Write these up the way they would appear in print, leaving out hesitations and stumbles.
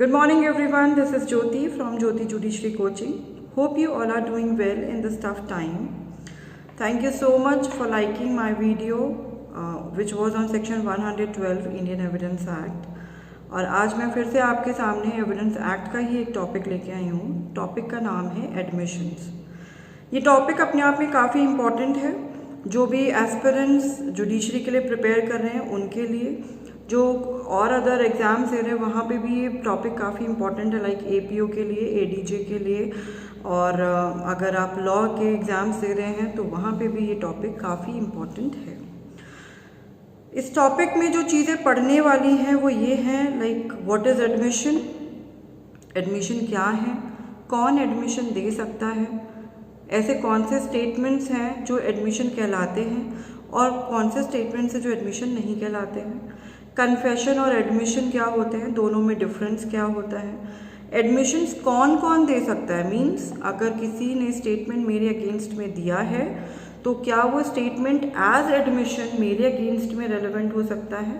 Good morning everyone, this is Jyoti from Jyoti Judiciary Coaching. Hope you all are doing well in this tough time. Thank you so much for liking my video which was on section 112 Indian Evidence Act. और आज मैं फिर से आपके सामने evidence act का ही एक topic लेके आई हूँ. टॉपिक का नाम है एडमिशन्स. ये टॉपिक अपने आप में काफ़ी इम्पॉर्टेंट है. जो भी एस्पिरेंट्स जुडिशरी के लिए प्रिपेयर कर रहे हैं उनके लिए, जो और अदर एग्ज़ाम्स दे रहे हैं वहाँ पे भी ये टॉपिक काफ़ी इम्पॉर्टेंट है. लाइक APO के लिए, ADJ के लिए, और अगर आप लॉ के एग्ज़ाम्स दे रहे हैं तो वहाँ पे भी ये टॉपिक काफ़ी इम्पॉर्टेंट है. इस टॉपिक में जो चीज़ें पढ़ने वाली हैं वो ये हैं, like what is admission, admission क्या है, कौन एडमिशन दे सकता है, ऐसे कौन से स्टेटमेंट्स हैं जो एडमिशन कहलाते हैं और कौन से स्टेटमेंट्स हैं जो एडमिशन नहीं कहलाते हैं, कन्फेशन और एडमिशन क्या होते हैं, दोनों में डिफरेंस क्या होता है, एडमिशन्स कौन कौन दे सकता है. मीन्स अगर किसी ने स्टेटमेंट मेरे अगेंस्ट में दिया है तो क्या वो स्टेटमेंट एज एडमिशन मेरे अगेंस्ट में रेलेवेंट हो सकता है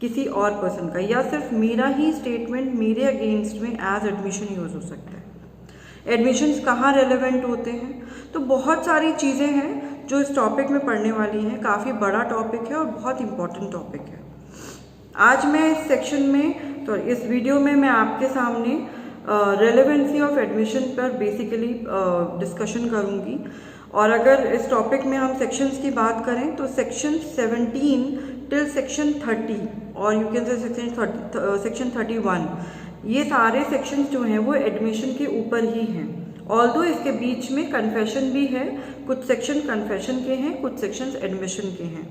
किसी और पर्सन का, या सिर्फ मेरा ही स्टेटमेंट मेरे अगेंस्ट में एज एडमिशन यूज़ हो सकता है. एडमिशन्स कहाँ रेलेवेंट होते हैं, तो बहुत सारी चीज़ें हैं जो इस टॉपिक में पढ़ने वाली हैं. काफ़ी बड़ा टॉपिक है और बहुत इम्पॉर्टेंट टॉपिक है. आज मैं इस सेक्शन में तो इस वीडियो में मैं आपके सामने रेलेवेंसी ऑफ एडमिशन पर बेसिकली डिस्कशन करूँगी. और अगर इस टॉपिक में हम सेक्शंस की बात करें तो सेक्शन 17 टिल सेक्शन 30 और यू कैन से सेक्शन 31, ये सारे सेक्शंस जो हैं वो एडमिशन के ऊपर ही हैं. ऑल्दो इसके बीच में कन्फेशन भी है, कुछ सेक्शन कन्फेशन के हैं, कुछ सेक्शंस एडमिशन के हैं.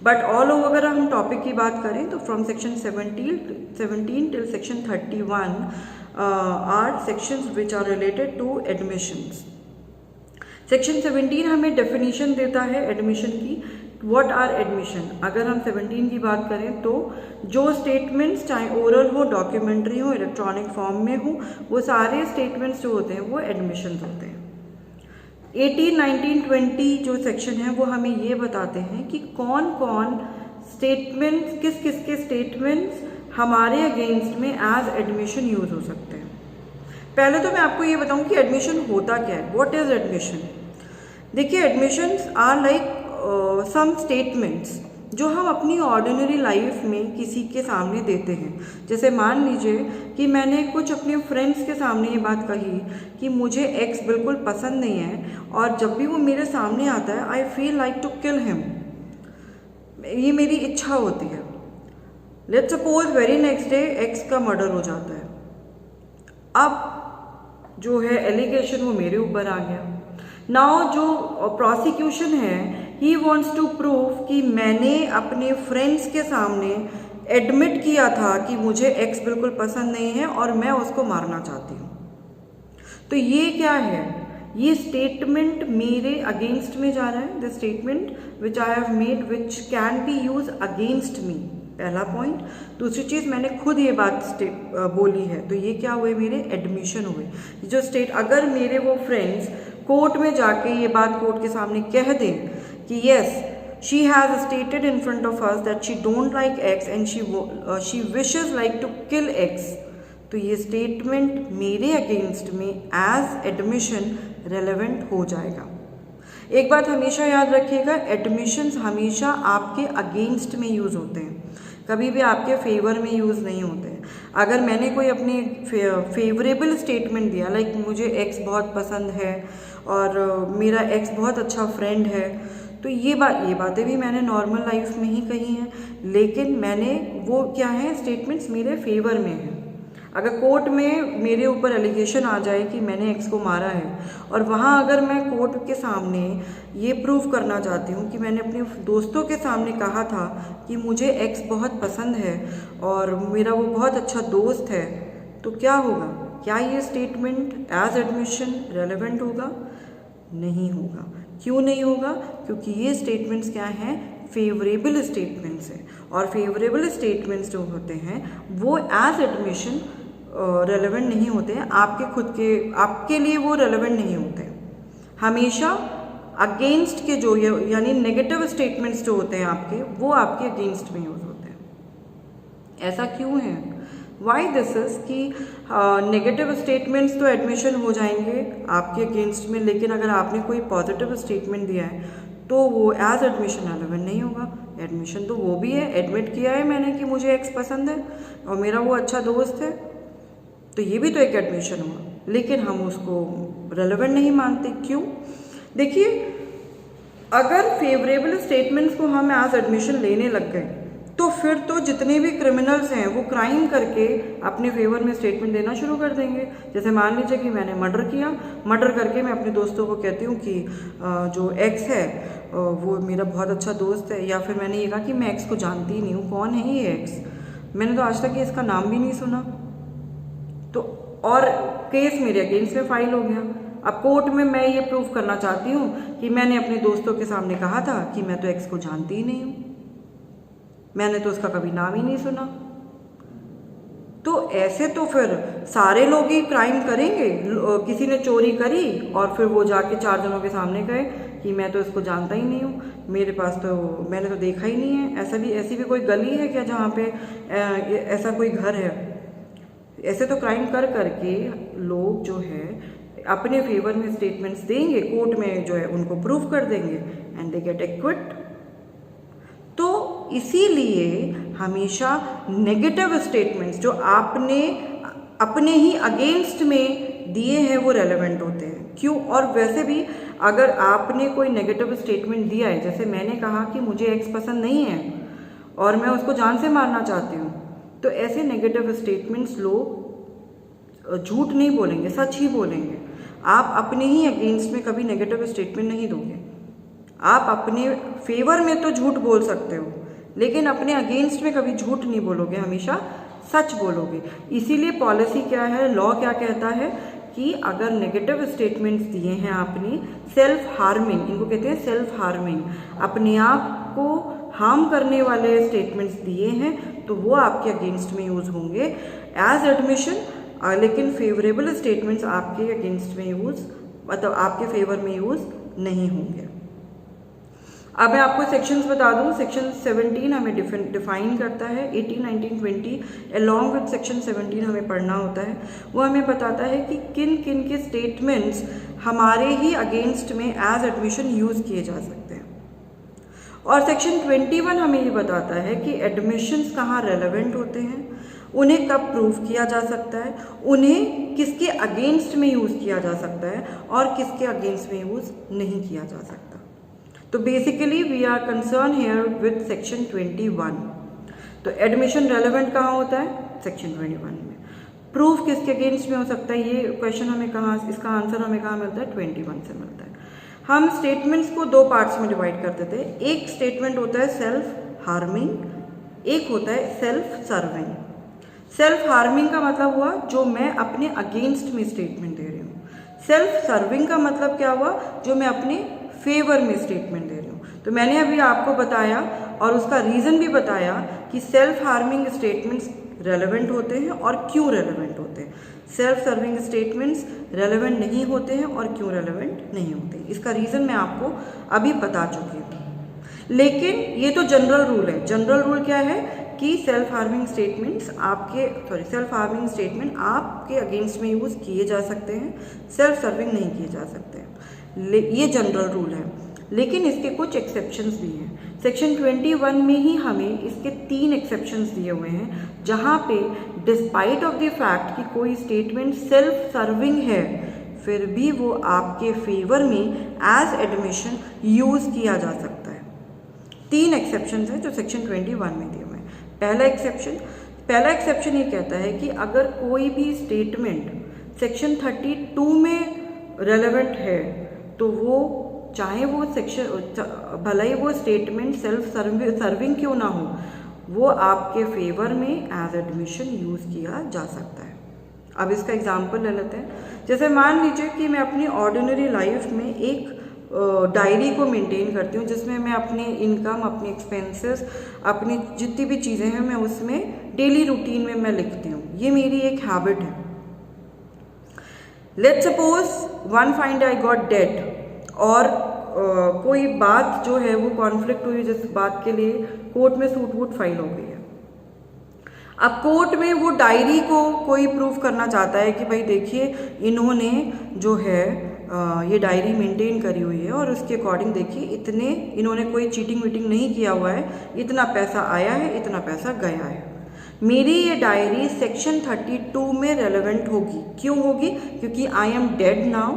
बट ऑल ओवर अगर हम टॉपिक की बात करें तो from section 17 till section 31 are sections which are related to admissions. Section 17 हमें डेफिनेशन देता है एडमिशन की. व्हाट आर एडमिशन, अगर हम 17 की बात करें तो जो स्टेटमेंट्स चाहे ओरल हो, डॉक्यूमेंट्री हो, इलेक्ट्रॉनिक फॉर्म में हो, वो सारे स्टेटमेंट्स जो होते हैं वो एडमिशन होते हैं. 18, 19, 20 जो सेक्शन है वो हमें ये बताते हैं कि कौन कौन स्टेटमेंट्स, किस किस के स्टेटमेंट्स हमारे अगेंस्ट में एज एडमिशन यूज़ हो सकते हैं. पहले तो मैं आपको ये बताऊं कि एडमिशन होता क्या है. What is admission. देखिए, admissions are like some statements जो हम अपनी ऑर्डिनरी लाइफ में किसी के सामने देते हैं. जैसे मान लीजिए कि मैंने कुछ अपने फ्रेंड्स के सामने ये बात कही कि मुझे एक्स बिल्कुल पसंद नहीं है और जब भी वो मेरे सामने आता है I feel like to kill him, ये मेरी इच्छा होती है. Let's suppose very next day X का मर्डर हो जाता है. अब जो है एलिगेशन वो मेरे ऊपर आ गया. नाउ जो प्रोसिक्यूशन है ही वॉन्ट्स टू प्रूव कि मैंने अपने फ्रेंड्स के सामने एडमिट किया था कि मुझे एक्स बिल्कुल पसंद नहीं है और मैं उसको मारना चाहती हूँ. तो ये क्या है, ये स्टेटमेंट मेरे अगेंस्ट में जा रहा है. The statement which I have made which can be use against me, पहला पॉइंट. दूसरी चीज़, मैंने खुद ये बात बोली है तो ये क्या हुए, मेरे एडमिशन हुए. जो अगर मेरे वो फ्रेंड्स कोर्ट में जाके ये बात कोर्ट के सामने कह दें कि yes she has stated in front of us that she don't like X and she wishes like to kill X, तो ये स्टेटमेंट मेरे अगेंस्ट में एज एडमिशन रेलेवेंट हो जाएगा. एक बात हमेशा याद रखिएगा, एडमिशन्स हमेशा आपके अगेंस्ट में यूज़ होते हैं, कभी भी आपके फेवर में यूज़ नहीं होते हैं. अगर मैंने कोई अपनी फेवरेबल स्टेटमेंट दिया, लाइक मुझे एक्स बहुत पसंद है और मेरा एक्स बहुत अच्छा फ्रेंड है, तो ये बातें भी मैंने नॉर्मल लाइफ में ही कही हैं, लेकिन मैंने वो क्या है, स्टेटमेंट्स मेरे फेवर में हैं. अगर कोर्ट में मेरे ऊपर एलिगेशन आ जाए कि मैंने एक्स को मारा है और वहाँ अगर मैं कोर्ट के सामने ये प्रूव करना चाहती हूँ कि मैंने अपने दोस्तों के सामने कहा था कि मुझे एक्स बहुत पसंद है और मेरा वो बहुत अच्छा दोस्त है, तो क्या होगा, क्या ये स्टेटमेंट एज एडमिशन रेलेवेंट होगा? नहीं होगा. क्यों नहीं होगा? क्योंकि ये स्टेटमेंट्स क्या हैं, फेवरेबल स्टेटमेंट्स हैं, और फेवरेबल स्टेटमेंट्स जो होते हैं वो एज एडमिशन रेलेवेंट नहीं होते हैं. आपके लिए वो रेलेवेंट नहीं होते हैं. हमेशा अगेंस्ट के जो यानी नेगेटिव स्टेटमेंट्स जो होते हैं आपके, वो आपके अगेंस्ट में यूज होते हैं. ऐसा क्यों है? वाई दिस इज कि नेगेटिव स्टेटमेंट्स तो एडमिशन हो जाएंगे आपके अगेंस्ट में, लेकिन अगर आपने कोई पॉजिटिव स्टेटमेंट दिया है तो वो एज एडमिशन रेलेवेंट नहीं होगा। एडमिशन तो वो भी है, एडमिट किया है मैंने कि मुझे एक्स पसंद है और मेरा वो अच्छा दोस्त है, तो ये भी तो एक एडमिशन हुआ, लेकिन हम उसको रेलेवेंट नहीं मानते। क्यों? देखिए, अगर फेवरेबल स्टेटमेंट्स को हम एज एडमिशन लेने लग गए तो फिर तो जितने भी क्रिमिनल्स हैं वो क्राइम करके अपने फेवर में स्टेटमेंट देना शुरू कर देंगे। जैसे मान लीजिए कि मैंने मर्डर किया, मर्डर करके मैं अपने दोस्तों को कहती हूँ कि जो एक्स है वो मेरा बहुत अच्छा दोस्त है, या फिर मैंने ये कहा कि मैं एक्स को जानती ही नहीं हूँ, कौन है ये एक्स, मैंने तो आज तक ये इसका नाम भी नहीं सुना, तो और केस मेरे अगेंस्ट में फाइल हो गया। अब कोर्ट में मैं ये प्रूव करना चाहती हूँ कि मैंने अपने दोस्तों के सामने कहा था कि मैं तो एक्स को जानती ही नहीं हूँ, मैंने तो उसका कभी नाम ही नहीं सुना। तो ऐसे तो फिर सारे लोग ही क्राइम करेंगे। किसी ने चोरी करी और फिर वो जाके 4 जनों के सामने गए कि मैं तो इसको जानता ही नहीं हूँ, मेरे पास तो मैंने तो देखा ही नहीं है। ऐसी भी कोई गली है क्या जहाँ पे ऐसा कोई घर है? ऐसे तो क्राइम कर करके लोग जो है अपने फेवर में स्टेटमेंट्स देंगे, कोर्ट में जो है उनको प्रूव कर देंगे एंड दे गेट एक्विट। तो इसीलिए हमेशा नेगेटिव स्टेटमेंट्स जो आपने अपने ही अगेंस्ट में दिए हैं वो रेलेवेंट होते हैं। क्यों? और वैसे भी अगर आपने कोई नेगेटिव स्टेटमेंट दिया है, जैसे मैंने कहा कि मुझे एक्स पसंद नहीं है और मैं उसको जान से मारना चाहती हूँ, तो ऐसे नेगेटिव स्टेटमेंट्स लोग झूठ नहीं बोलेंगे, सच ही बोलेंगे। आप अपने ही अगेंस्ट में कभी नेगेटिव स्टेटमेंट नहीं दोगे। आप अपने फेवर में तो झूठ बोल सकते हो, लेकिन अपने अगेंस्ट में कभी झूठ नहीं बोलोगे, हमेशा सच बोलोगे। इसीलिए पॉलिसी क्या है, लॉ क्या कहता है कि अगर नेगेटिव स्टेटमेंट्स दिए हैं आपने, सेल्फ हार्मिंग, इनको कहते हैं सेल्फ हार्मिंग, अपने आप को हार्म करने वाले स्टेटमेंट्स दिए हैं, तो वो आपके अगेंस्ट में यूज होंगे एज एडमिशन, लेकिन फेवरेबल स्टेटमेंट्स आपके अगेंस्ट में यूज, मतलब आपके फेवर में यूज नहीं होंगे। अब मैं आपको सेक्शंस बता दूं। सेक्शन 17 हमें डिफाइन करता है, 18, 19, 20 अलॉन्ग विद सेक्शन 17 हमें पढ़ना होता है। वो हमें बताता है कि किन किन के स्टेटमेंट्स हमारे ही अगेंस्ट में एज एडमिशन यूज किए जा सकते हैं। और सेक्शन 21 हमें ये बताता है कि एडमिशंस कहाँ रेलेवेंट होते हैं, उन्हें कब प्रूव किया जा सकता है, उन्हें किसके अगेंस्ट में यूज किया जा सकता है और किसके अगेंस्ट में यूज नहीं किया जा सकता। तो basically we are concern here with section 21। तो एडमिशन रेलेवेंट कहाँ होता है? सेक्शन 21 में। प्रूफ किसके अगेंस्ट में हो सकता है, ये क्वेश्चन हमें कहाँ, इसका आंसर हमें कहाँ मिलता है? 21 से मिलता है। हम स्टेटमेंट्स को 2 पार्ट्स में डिवाइड कर देते हैं। एक स्टेटमेंट होता है सेल्फ हार्मिंग, एक होता है सेल्फ सर्विंग। सेल्फ हार्मिंग का मतलब हुआ जो मैं अपने अगेंस्ट में स्टेटमेंट दे रही हूँ। सेल्फ सर्विंग का मतलब क्या हुआ? जो मैं अपने फेवर में स्टेटमेंट दे रही हूँ। तो मैंने अभी आपको बताया और उसका रीज़न भी बताया कि सेल्फ हार्मिंग स्टेटमेंट्स रेलेवेंट होते हैं और क्यों रेलेवेंट होते हैं, सेल्फ सर्विंग स्टेटमेंट्स रेलेवेंट नहीं होते हैं और क्यों रेलेवेंट नहीं होते। इसका रीज़न मैं आपको अभी बता चुकी हूँ। लेकिन ये तो जनरल रूल है। जनरल रूल क्या है कि सेल्फ हार्मिंग स्टेटमेंट आपके अगेंस्ट में यूज़ किए जा सकते हैं, सेल्फ सर्विंग नहीं किए जा सकते हैं। ये जनरल रूल है, लेकिन इसके कुछ एक्सेप्शंस भी हैं। सेक्शन 21 में ही हमें इसके 3 एक्सेप्शंस दिए हुए हैं, जहाँ पे डिस्पाइट ऑफ द फैक्ट कि कोई स्टेटमेंट सेल्फ सर्विंग है, फिर भी वो आपके फेवर में एज एडमिशन यूज़ किया जा सकता है। 3 एक्सेप्शंस हैं जो सेक्शन 21 में दिए हुए हैं। पहला एक्सेप्शन ये कहता है कि अगर कोई भी स्टेटमेंट सेक्शन 32 में रेलेवेंट है, तो वो चाहे वो भले ही वो स्टेटमेंट सेल्फ सर्विंग क्यों ना हो, वो आपके फेवर में एज एडमिशन यूज़ किया जा सकता है। अब इसका एग्जांपल ले लेते हैं। जैसे मान लीजिए कि मैं अपनी ऑर्डिनरी लाइफ में एक डायरी को मेंटेन करती हूँ, जिसमें मैं अपने इनकम, अपने एक्सपेंसेस, अपनी जितनी भी चीज़ें हैं मैं उसमें डेली रूटीन में मैं लिखती हूँ। ये मेरी एक हैबिट है। Let's suppose one find I got dead, और कोई बात जो है वो कॉन्फ्लिक्ट हुई, जिस बात के लिए कोर्ट में सूट वूट फाइल हो गई है। अब कोर्ट में वो डायरी को कोई प्रूफ करना चाहता है कि भाई देखिए इन्होंने जो है ये डायरी मेंटेन करी हुई है और उसके अकॉर्डिंग देखिए इतने इन्होंने कोई चीटिंग वीटिंग नहीं किया हुआ है, इतना पैसा आया है, इतना पैसा गया है। मेरी ये डायरी सेक्शन 32 में रेलेवेंट होगी। क्यों होगी? क्योंकि आई एम डेड नाउ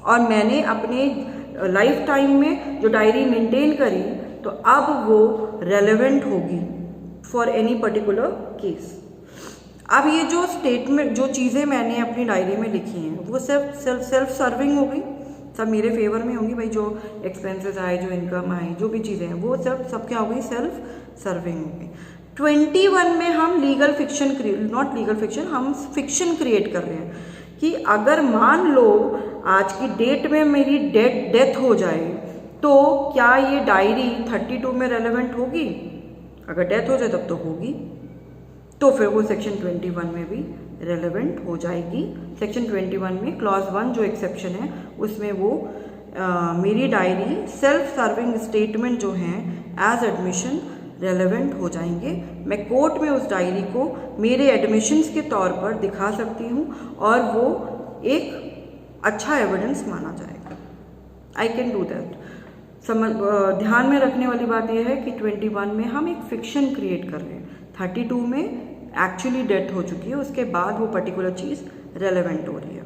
और मैंने अपने लाइफ टाइम में जो डायरी मेंटेन करी तो अब वो रेलेवेंट होगी फॉर एनी पर्टिकुलर केस। अब ये जो स्टेटमेंट जो चीज़ें मैंने अपनी डायरी में लिखी हैं वो सेल्फ सर्विंग हो गई, सब मेरे फेवर में होंगी। भाई जो एक्सपेंसेस आए, जो इनकम आई, जो भी चीज़ें हैं वो सब क्या हो गई? सेल्फ सर्विंग हो गई। 21 में हम legal fiction not legal fiction, हम फिक्शन क्रिएट कर रहे हैं कि अगर मान लो आज की डेट में मेरी डेथ हो जाए तो क्या ये डायरी 32 में रेलेवेंट होगी? अगर डेथ हो जाए तब तो होगी, तो फिर वो सेक्शन 21 में भी रेलेवेंट हो जाएगी। सेक्शन 21 में क्लॉज 1 जो एक्सेप्शन है उसमें वो मेरी डायरी सेल्फ सर्विंग स्टेटमेंट जो हैं एज एडमिशन रेलेवेंट हो जाएंगे। मैं कोर्ट में उस डायरी को मेरे एडमिशन्स के तौर पर दिखा सकती हूँ और वो एक अच्छा एविडेंस माना जाएगा। I can do that. ध्यान में रखने वाली बात यह है कि 21 में हम एक फिक्शन क्रिएट कर रहे हैं, 32 में एक्चुअली डेथ हो चुकी है, उसके बाद वो पर्टिकुलर चीज़ रेलेवेंट हो रही है।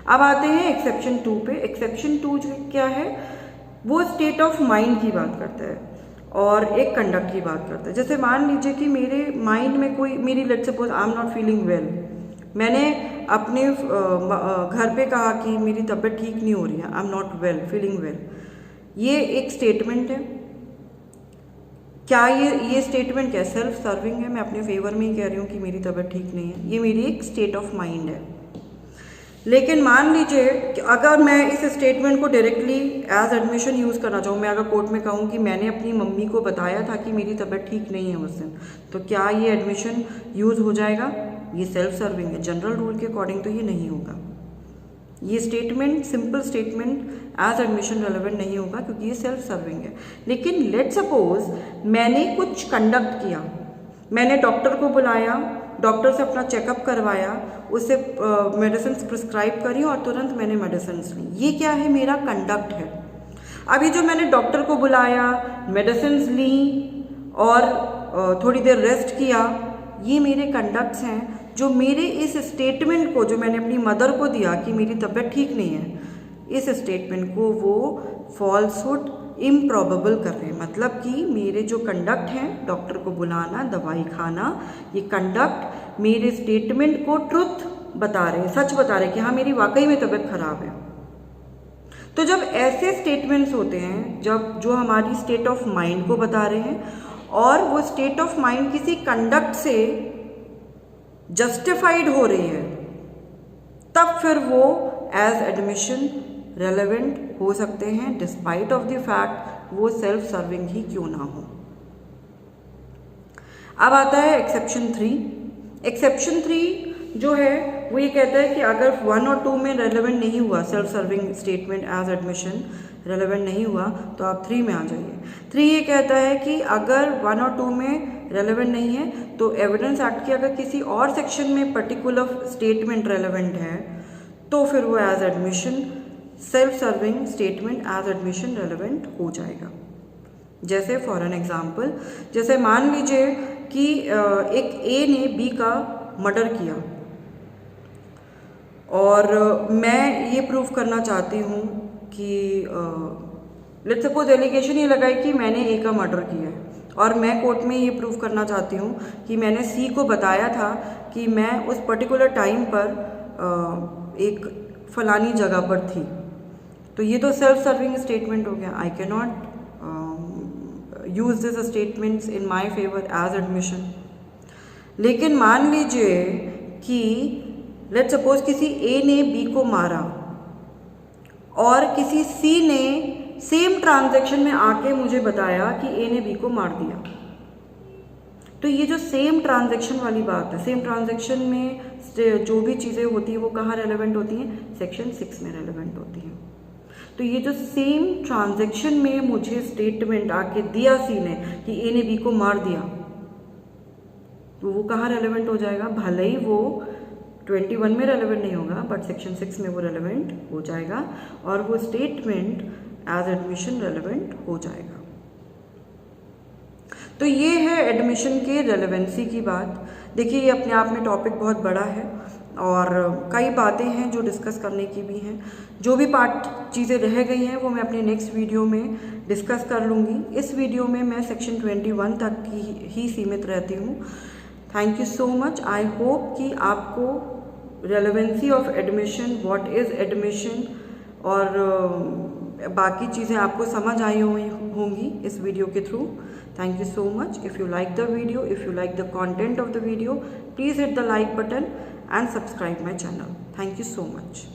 अब आते हैं एक्सेप्शन 2 पे। एक्सेप्शन 2 जो क्या है वो स्टेट ऑफ माइंड की बात करता है और एक कंडक्ट की बात करता है। जैसे मान लीजिए कि मेरे माइंड में कोई मेरी let's suppose I am not feeling well, मैंने अपने घर पे कहा कि मेरी तबीयत ठीक नहीं हो रही है, I am not well, feeling well. ये एक स्टेटमेंट है। क्या ये स्टेटमेंट क्या सेल्फ सर्विंग है? मैं अपने फेवर में ही कह रही हूँ कि मेरी तबीयत ठीक नहीं है, ये मेरी एक स्टेट ऑफ माइंड है। लेकिन मान लीजिए कि अगर मैं इस स्टेटमेंट को डायरेक्टली एज एडमिशन यूज़ करना चाहूँ, मैं अगर कोर्ट में कहूँ कि मैंने अपनी मम्मी को बताया था कि मेरी तबीयत ठीक नहीं है उस दिन, तो क्या ये एडमिशन यूज़ हो जाएगा? ये सेल्फ सर्विंग है। जनरल रूल के अकॉर्डिंग तो ये नहीं होगा। ये statement simple statement as admission relevant नहीं होगा क्योंकि ये सेल्फ सर्विंग है। लेकिन लेट सपोज मैंने कुछ कंडक्ट किया, मैंने डॉक्टर को बुलाया, डॉक्टर से अपना चेकअप करवाया, उसे मेडिसिन प्रिस्क्राइब करी और तुरंत मैंने मेडिसिन ली। ये क्या है? मेरा कंडक्ट है। अभी जो मैंने डॉक्टर को बुलाया, मेडिसिन ली और थोड़ी देर रेस्ट किया, ये मेरे कंडक्ट्स हैं जो मेरे इस स्टेटमेंट को जो मैंने अपनी मदर को दिया कि मेरी तबीयत ठीक नहीं है, इस स्टेटमेंट को वो फॉल्सहुड इम्प्रॉबेबल कर रहे हैं। मतलब कि मेरे जो कंडक्ट हैं, डॉक्टर को बुलाना, दवाई खाना, ये कंडक्ट मेरे स्टेटमेंट को ट्रुथ बता रहे हैं, सच बता रहे हैं कि हाँ मेरी वाकई में तबीयत खराब है। तो जब ऐसे स्टेटमेंट्स होते हैं, जब जो हमारी स्टेट ऑफ माइंड को बता रहे हैं और वो स्टेट ऑफ माइंड किसी कंडक्ट से जस्टिफाइड हो रही है, तब फिर वो एज एडमिशन रेलेवेंट हो सकते हैं डिस्पाइट ऑफ द फैक्ट वो सेल्फ सर्विंग ही क्यों ना हो। अब आता है एक्सेप्शन 3। एक्सेप्शन 3 जो है वो ये कहता है कि अगर 1 और 2 में रेलेवेंट नहीं हुआ, self serving statement as admission relevant नहीं हुआ, तो आप 3 में आ जाइए। 3 ये कहता है कि अगर 1 और 2 में रेलेवेंट नहीं है तो एविडेंस एक्ट की अगर किसी और सेक्शन में पर्टिकुलर स्टेटमेंट रेलेवेंट है तो फिर वो as admission self serving statement as admission relevant हो जाएगा। जैसे फॉर एन एग्जाम्पल, जैसे मान लीजिए कि एक ए ने बी का मर्डर किया और मैं ये प्रूव करना चाहती हूँ कि लेट्स सपोज एलिगेशन ये लगाई कि मैंने ए का मर्डर किया है और मैं कोर्ट में ये प्रूव करना चाहती हूँ कि मैंने सी को बताया था कि मैं उस पर्टिकुलर टाइम पर एक फलानी जगह पर थी, तो ये तो सेल्फ सर्विंग स्टेटमेंट हो गया। I can not use this statements in my favour as admission. लेकिन मान लीजिए कि लेट्स सपोज किसी ए ने बी को मारा और किसी सी ने सेम ट्रांजैक्शन में आके मुझे बताया कि ए ने बी को मार दिया, तो ये जो सेम ट्रांजैक्शन वाली बात है, सेम ट्रांजैक्शन में जो भी चीज़ें होती हैं वो कहाँ रेलेवेंट होती हैं? सेक्शन 6 में रेलेवेंट होती हैं। तो ये जो सेम ट्रांजैक्शन में मुझे स्टेटमेंट आके दिया सी ने कि ए ने बी को मार दिया, तो वो कहाँ रेलेवेंट हो जाएगा, भले ही वो 21 में रेलेवेंट नहीं होगा बट सेक्शन 6 में वो रेलेवेंट हो जाएगा और वो स्टेटमेंट एज एडमिशन रेलेवेंट हो जाएगा। तो ये है एडमिशन के रेलेवेंसी की बात। देखिए ये अपने आप में टॉपिक बहुत बड़ा है और कई बातें हैं जो डिस्कस करने की भी हैं। जो भी पार्ट चीज़ें रह गई हैं वो मैं अपने नेक्स्ट वीडियो में डिस्कस कर लूँगी। इस वीडियो में मैं सेक्शन 21 तक ही सीमित रहती हूँ। Thank you so much. I hope कि आपको relevancy of admission, what is admission और बाकी चीज़ें आपको समझ आई होंगी इस वीडियो के through. Thank you so much. If you like the video, if you like the content of the video, please hit the like button and subscribe my channel. Thank you so much.